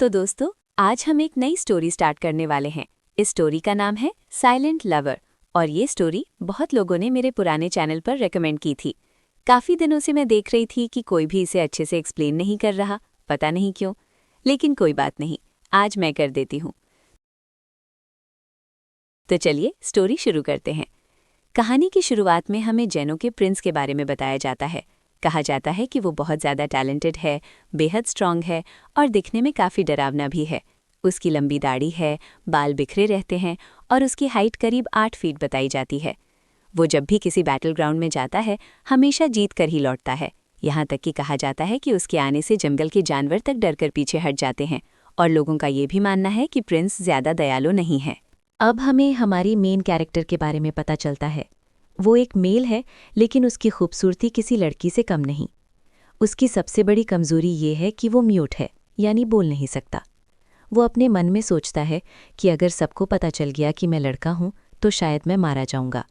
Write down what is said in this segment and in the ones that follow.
तो दोस्तों, आज हम एक नई स्टोरी स्टार्ट करने वाले हैं। इस स्टोरी का नाम है साइलेंट लवर और ये स्टोरी बहुत लोगों ने मेरे पुराने चैनल पर रेकमेंड की थी। काफ़ी दिनों से मैं देख रही थी कि कोई भी इसे अच्छे से एक्सप्लेन नहीं कर रहा, पता नहीं क्यों। लेकिन कोई बात नहीं, आज मैं कर देती हूँ। तो चलिए स्टोरी शुरू करते हैं। कहानी की शुरुआत में हमें जेनो के प्रिंस के बारे में बताया जाता है। कहा जाता है कि वो बहुत ज़्यादा टैलेंटेड है, बेहद स्ट्रांग है और दिखने में काफ़ी डरावना भी है। उसकी लंबी दाढ़ी है, बाल बिखरे रहते हैं और उसकी हाइट करीब 8 फीट बताई जाती है। वो जब भी किसी बैटल ग्राउंड में जाता है, हमेशा जीत कर ही लौटता है। यहाँ तक कि कहा जाता है कि उसके आने से जंगल के जानवर तक डरकर पीछे हट जाते हैं और लोगों का ये भी मानना है कि प्रिंस ज़्यादा दयालु नहीं है। अब हमें हमारी मेन कैरेक्टर के बारे में पता चलता है। वो एक मेल है, लेकिन उसकी खूबसूरती किसी लड़की से कम नहीं। उसकी सबसे बड़ी कमज़ोरी ये है कि वो म्यूट है, यानी बोल नहीं सकता। वो अपने मन में सोचता है कि अगर सबको पता चल गया कि मैं लड़का हूँ तो शायद मैं मारा जाऊँगा।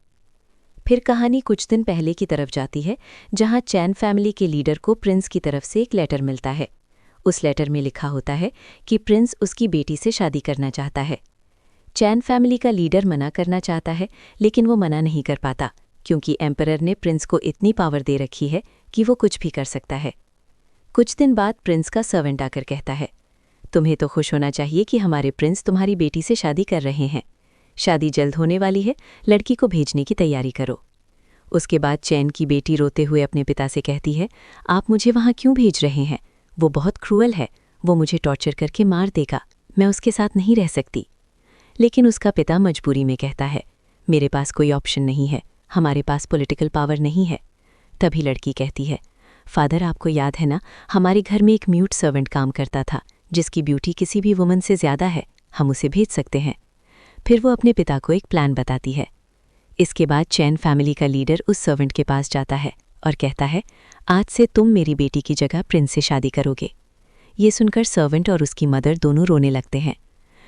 फिर कहानी कुछ दिन पहले की तरफ जाती है, जहाँ चैन फैमिली के लीडर को प्रिंस की तरफ से एक लेटर मिलता है। उस लेटर में लिखा होता है कि प्रिंस उसकी बेटी से शादी करना चाहता है। चैन फैमिली का लीडर मना करना चाहता है, लेकिन वो मना नहीं कर पाता क्योंकि एम्परर ने प्रिंस को इतनी पावर दे रखी है कि वो कुछ भी कर सकता है। कुछ दिन बाद प्रिंस का सर्वेंट आकर कहता है, तुम्हें तो खुश होना चाहिए कि हमारे प्रिंस तुम्हारी बेटी से शादी कर रहे हैं। शादी जल्द होने वाली है, लड़की को भेजने की तैयारी करो। उसके बाद चैन की बेटी रोते हुए अपने पिता से कहती है, आप मुझे वहाँ क्यों भेज रहे हैं? वो बहुत क्रूअल है, वो मुझे टॉर्चर करके मार देगा, मैं उसके साथ नहीं रह सकती। लेकिन उसका पिता मजबूरी में कहता है, मेरे पास कोई ऑप्शन नहीं है, हमारे पास पॉलिटिकल पावर नहीं है। तभी लड़की कहती है, फादर आपको याद है ना, हमारे घर में एक म्यूट सर्वेंट काम करता था जिसकी ब्यूटी किसी भी वुमन से ज़्यादा है, हम उसे भेज सकते हैं। फिर वो अपने पिता को एक प्लान बताती है। इसके बाद चैन फैमिली का लीडर उस सर्वेंट के पास जाता है और कहता है, आज से तुम मेरी बेटी की जगह प्रिंस से शादी करोगे। ये सुनकर सर्वेंट और उसकी मदर दोनों रोने लगते हैं।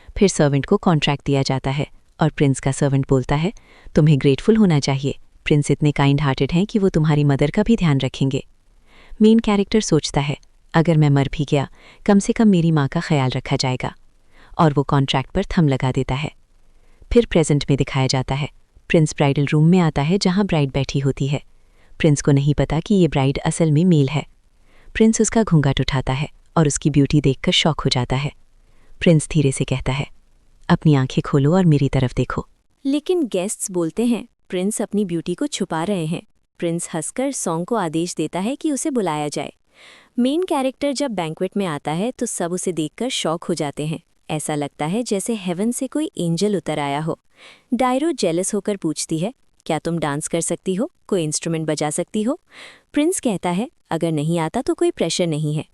फिर सर्वेंट को कॉन्ट्रैक्ट दिया जाता है और प्रिंस का सर्वेंट बोलता है, तुम्हें ग्रेटफुल होना चाहिए, प्रिंस इतने काइंड हार्टेड हैं कि वो तुम्हारी मदर का भी ध्यान रखेंगे। मेन कैरेक्टर सोचता है, अगर मैं मर भी गया, कम से कम मेरी माँ का ख्याल रखा जाएगा, और वो कॉन्ट्रैक्ट पर थंब लगा देता है। फिर प्रेजेंट में दिखाया जाता है, प्रिंस ब्राइडल रूम में आता है जहाँ ब्राइड बैठी होती है। प्रिंस को नहीं पता कि ये ब्राइड असल में मेल है। प्रिंस उसका घूंघट उठाता है और उसकी ब्यूटी देखकर शॉक हो जाता है। प्रिंस धीरे से कहता है, अपनी आंखें खोलो और मेरी तरफ देखो। लेकिन गेस्ट्स बोलते हैं, प्रिंस अपनी ब्यूटी को छुपा रहे हैं। प्रिंस हंसकर सॉन्ग को आदेश देता है कि उसे बुलाया जाए। मेन कैरेक्टर जब बैंक्वेट में आता है तो सब उसे देखकर शॉक हो जाते हैं। ऐसा लगता है जैसे हेवन से कोई एंजल उतर आया हो। डायरो जेलस होकर पूछती है, क्या तुम डांस कर सकती हो, कोई इंस्ट्रूमेंट बजा सकती हो? प्रिंस कहता है, अगर नहीं आता तो कोई प्रेशर नहीं है।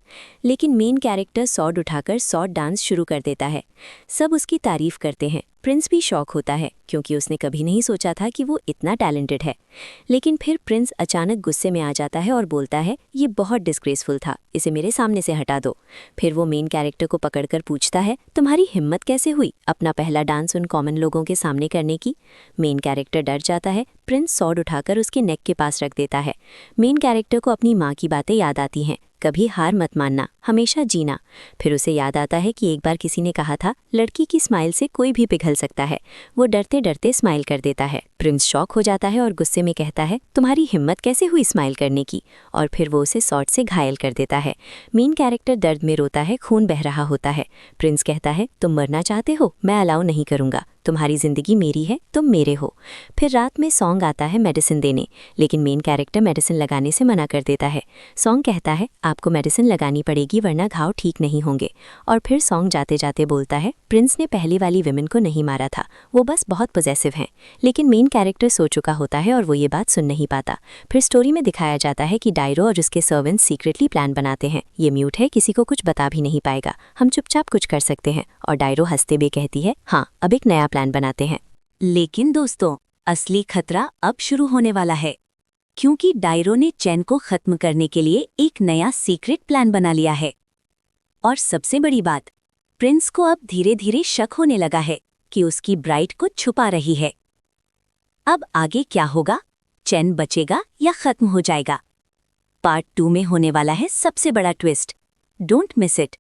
लेकिन मेन कैरेक्टर सॉर्ड उठाकर सॉर्ड डांस शुरू कर देता है। सब उसकी तारीफ करते हैं। प्रिंस भी शॉक होता है क्योंकि उसने कभी नहीं सोचा था कि वो इतना टैलेंटेड है। लेकिन फिर प्रिंस अचानक गुस्से में आ जाता है और बोलता है, ये बहुत डिस्ग्रेसफुल था, इसे मेरे सामने से हटा दो। फिर वो मेन कैरेक्टर को पकड़कर पूछता है, तुम्हारी हिम्मत कैसे हुई अपना पहला डांस उन कॉमन लोगों के सामने करने की? मेन कैरेक्टर डर जाता है। प्रिंस सॉर्ड उठाकर उसके नेक के पास रख देता है। मेन कैरेक्टर को अपनी माँ की बातें याद आती हैं, कभी हार मत मानना, हमेशा जीना। फिर उसे याद आता है कि एक बार किसी ने कहा था, लड़की की स्माइल से कोई भी पिघल सकता है। वो डरते डरते स्माइल कर देता है। प्रिंस शॉक हो जाता है और गुस्से में कहता है, तुम्हारी हिम्मत कैसे हुई स्माइल करने की? और फिर वो उसे सॉर्ड से घायल कर देता है। मेन कैरेक्टर दर्द में रोता है, खून बह रहा होता है। प्रिंस कहता है, तुम मरना चाहते हो, मैं अलाउ नहीं करूँगा, तुम्हारी जिंदगी मेरी है, तुम मेरे हो। फिर रात में सॉन्ग आता है मेडिसिन देने, लेकिन मेन कैरेक्टर मेडिसिन लगाने से मना कर देता है। सॉन्ग कहता है, आपको मेडिसिन लगानी पड़ेगी वरना घाव ठीक नहीं होंगे। और फिर सॉन्ग जाते जाते बोलता है, प्रिंस ने पहली वाली विमेन को नहीं मारा था, वो बस बहुत पॉजेसिव हैं। लेकिन मेन कैरेक्टर सो चुका होता है और वो ये बात सुन नहीं पाता। फिर स्टोरी में दिखाया जाता है कि डायरो और उसके सर्वेंट्स सीक्रेटली प्लान बनाते हैं। ये म्यूट है, किसी को कुछ बता भी नहीं पाएगा, हम चुपचाप कुछ कर सकते हैं। और डायरो हंसते हुए कहती है, हाँ, अब एक नया प्लान बनाते हैं। लेकिन दोस्तों, असली खतरा अब शुरू होने वाला है, क्योंकि डायरो ने चैन को खत्म करने के लिए एक नया सीक्रेट प्लान बना लिया है। और सबसे बड़ी बात, प्रिंस को अब धीरे धीरे शक होने लगा है कि उसकी ब्राइड को छुपा रही है। अब आगे क्या होगा? चैन बचेगा या खत्म हो जाएगा? पार्ट 2 में होने वाला है सबसे बड़ा ट्विस्ट। Don't miss it.